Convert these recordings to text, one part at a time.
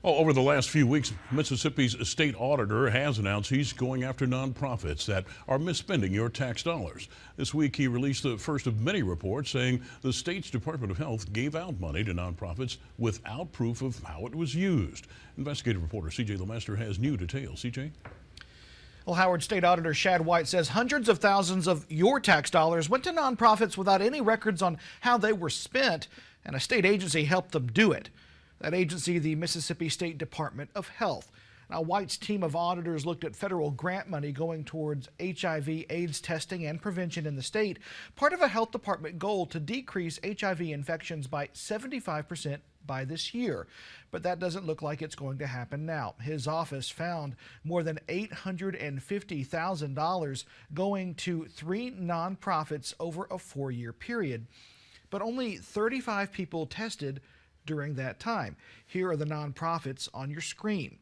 Well, over the last few weeks, Mississippi's state auditor has announced he's going after nonprofits that are misspending your tax dollars. This week, he released the first of many reports saying the state's Department of Health gave out money to nonprofits without proof of how it was used. Investigative reporter CJ Lemester has new details. CJ? Well, Howard State Auditor Shad White says hundreds of thousands of your tax dollars went to nonprofits without any records on how they were spent, and a state agency helped them do it. That agency, the Mississippi State Department of Health. Now, White's team of auditors looked at federal grant money going towards HIV/AIDS testing and prevention in the state, part of a health department goal to decrease HIV infections by 75% by this year. But that doesn't look like it's going to happen now. His office found more than $850,000 going to 3 nonprofits over a 4-year period. But only 35 people tested during that time. Here are the nonprofits on your screen.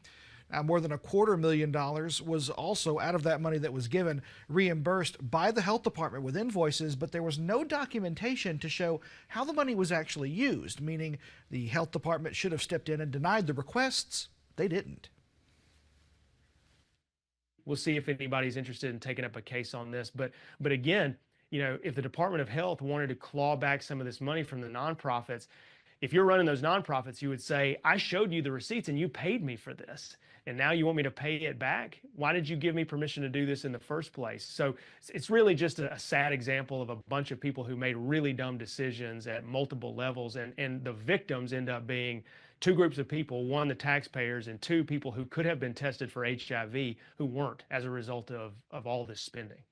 Now, more than $250,000 was also, out of that money that was given, reimbursed by the health department with invoices, but there was no documentation to show how the money was actually used, meaning the health department should have stepped in and denied the requests. They didn't. We'll see if anybody's interested in taking up a case on this. But again, if the Department of Health wanted to claw back some of this money from the nonprofits, if you're running those nonprofits, you would say, I showed you the receipts and you paid me for this, and now you want me to pay it back? Why did you give me permission to do this in the first place? So it's really just a sad example of a bunch of people who made really dumb decisions at multiple levels, and the victims end up being 2 groups of people: 1, the taxpayers, and 2, people who could have been tested for HIV who weren't as a result of all this spending.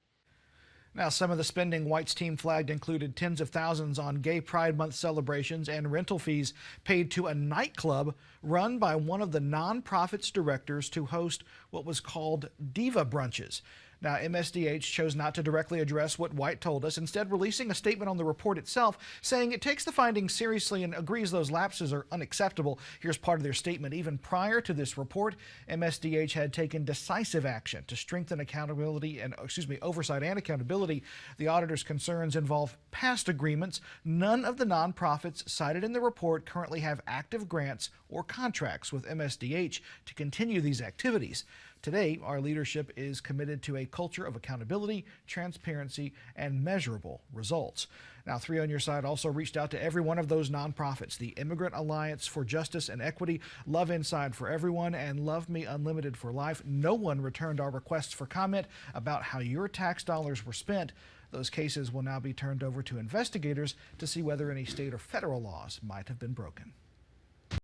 Now, some of the spending White's team flagged included tens of thousands on Gay Pride Month celebrations and rental fees paid to a nightclub run by one of the nonprofit's directors to host what was called diva brunches. Now, MSDH chose not to directly address what White told us, instead releasing a statement on the report itself saying it takes the findings seriously and agrees those lapses are unacceptable. Here's part of their statement. Even prior to this report, MSDH had taken decisive action to strengthen oversight and accountability. The auditor's concerns involve past agreements. None of the nonprofits cited in the report currently have active grants or contracts with MSDH to continue these activities. Today, our leadership is committed to a culture of accountability, transparency, and measurable results. Now, 3 on Your Side also reached out to every one of those nonprofits: the Immigrant Alliance for Justice and Equity, Love Inside for Everyone, and Love Me Unlimited for Life. No one returned our requests for comment about how your tax dollars were spent. Those cases will now be turned over to investigators to see whether any state or federal laws might have been broken.